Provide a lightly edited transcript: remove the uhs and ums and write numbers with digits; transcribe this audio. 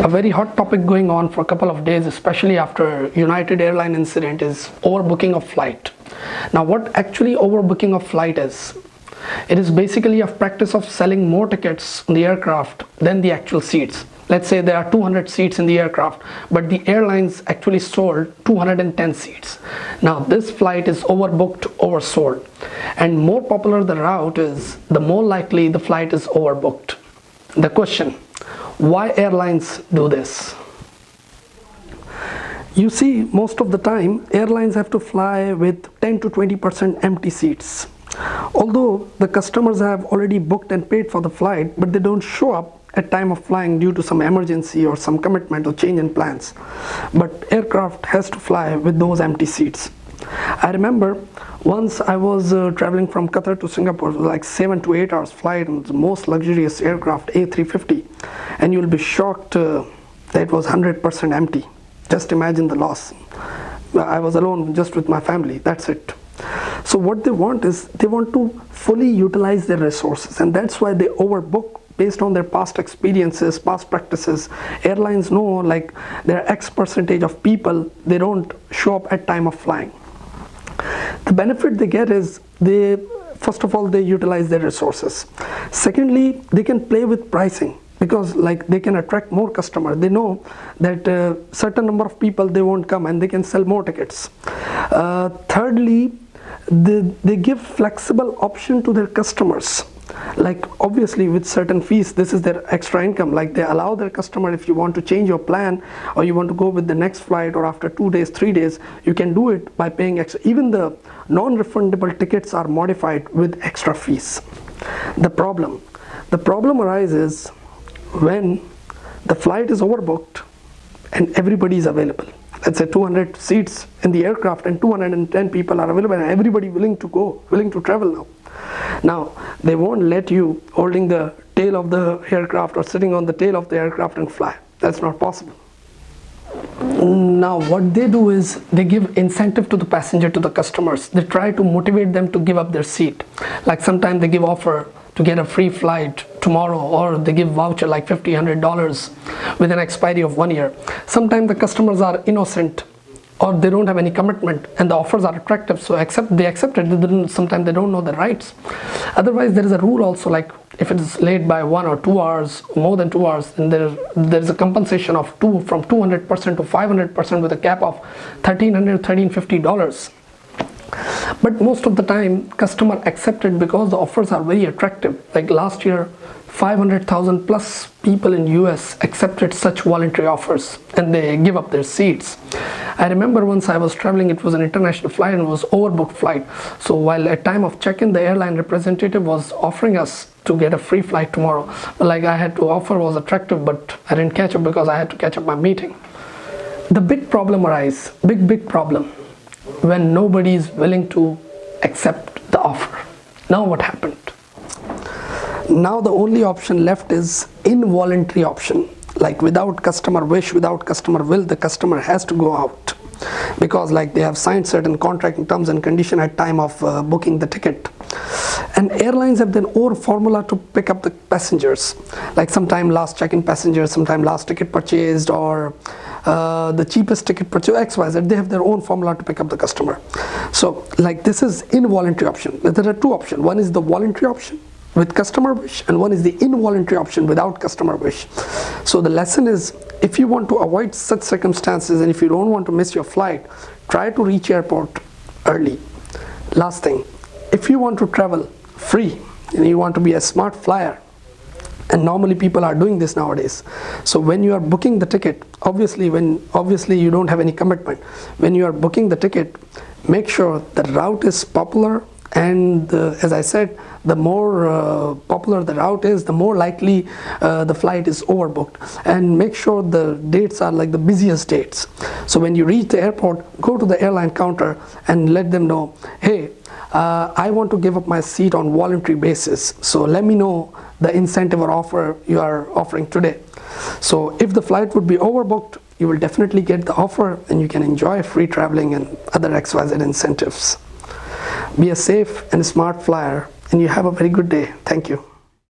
A very hot topic going on for a couple of days, especially after United Airlines incident, is overbooking of flight. Now, what actually overbooking of flight is? It is basically a practice of selling more tickets on the aircraft than the actual seats. Let's say there are 200 seats in the aircraft, but the airlines actually sold 210 seats. Now, this flight is overbooked, oversold. And more popular the route is, the more likely the flight is overbooked. The question: why airlines do this? You see, most of the time airlines have to fly with 10 to 20% empty seats. Although the customers have already booked and paid for the flight, but they don't show up at time of flying due to some emergency or some commitment or change in plans. But aircraft has to fly with those empty seats. I remember once I was traveling from Qatar to Singapore, like 7 to 8 hours flight on the most luxurious aircraft, A350, and you'll be shocked that it was 100% empty. Just imagine the loss. I was alone just with my family, that's it. So what they want is, they want to fully utilize their resources, and that's why they overbook based on their past experiences, past practices. Airlines know, like, there are X percentage of people, they don't show up at time of flying. The benefit they get is, first of all, they utilize their resources. Secondly, they can play with pricing, because like they can attract more customers. They know that certain number of people, they won't come, and they can sell more tickets. Thirdly, they give flexible option to their customers. Like, obviously with certain fees, this is their extra income. Like, they allow their customer, if you want to change your plan, or you want to go with the next flight, or after 2 days, 3 days, you can do it by paying extra. Even the non-refundable tickets are modified with extra fees. The problem arises when the flight is overbooked and everybody is available. Let's say 200 seats in the aircraft and 210 people are available, and everybody willing to travel now. Now, they won't let you holding the tail of the aircraft or sitting on the tail of the aircraft and fly. That's not possible. Now, what they do is, they give incentive to the passenger, to the customers. They try to motivate them to give up their seat. Like, sometimes they give offer to get a free flight tomorrow, or they give voucher like $50, $100 with an expiry of 1 year. Sometimes the customers are innocent, or they don't have any commitment, and the offers are attractive, so they accept it. Sometimes they don't know the rights. Otherwise, there is a rule also, like if it is late by 1 or 2 hours, more than 2 hours, then there is a compensation of from 200% to 500% with a cap of $1,300, $1,350. But most of the time, customer accept it because the offers are very attractive. Like last year, 500,000 plus people in US accepted such voluntary offers, and they give up their seats. I remember once I was traveling, it was an international flight and it was overbooked flight. So while at time of check-in, the airline representative was offering us to get a free flight tomorrow. But like, I had to offer was attractive, but I didn't catch up because I had to catch up my meeting. The big problem arises, big problem, when nobody is willing to accept the offer. Now what happened? Now the only option left is involuntary option. Like, without customer wish, without customer will, the customer has to go out, because like they have signed certain contract terms and condition at time of booking the ticket. And airlines have their own formula to pick up the passengers. Like, sometime last check-in passengers, sometime last ticket purchased, or the cheapest ticket purchase, XYZ. They have their own formula to pick up the customer. So like, this is involuntary option. There are two options. One is the voluntary option with customer wish, and one is the involuntary option without customer wish. So the lesson is, if you want to avoid such circumstances, and if you don't want to miss your flight, try to reach airport early. Last thing, if you want to travel free and you want to be a smart flyer, and normally people are doing this nowadays, so when you are booking the ticket, obviously you don't have any commitment. When you are booking the ticket, make sure the route is popular, and as I said, the more popular the route is, the more likely the flight is overbooked. And make sure the dates are like the busiest dates. So when you reach the airport, go to the airline counter and let them know, hey, I want to give up my seat on voluntary basis, so let me know the incentive or offer you are offering today. So if the flight would be overbooked, you will definitely get the offer, and you can enjoy free traveling and other XYZ incentives. Be a safe and smart flyer, and you have a very good day. Thank you.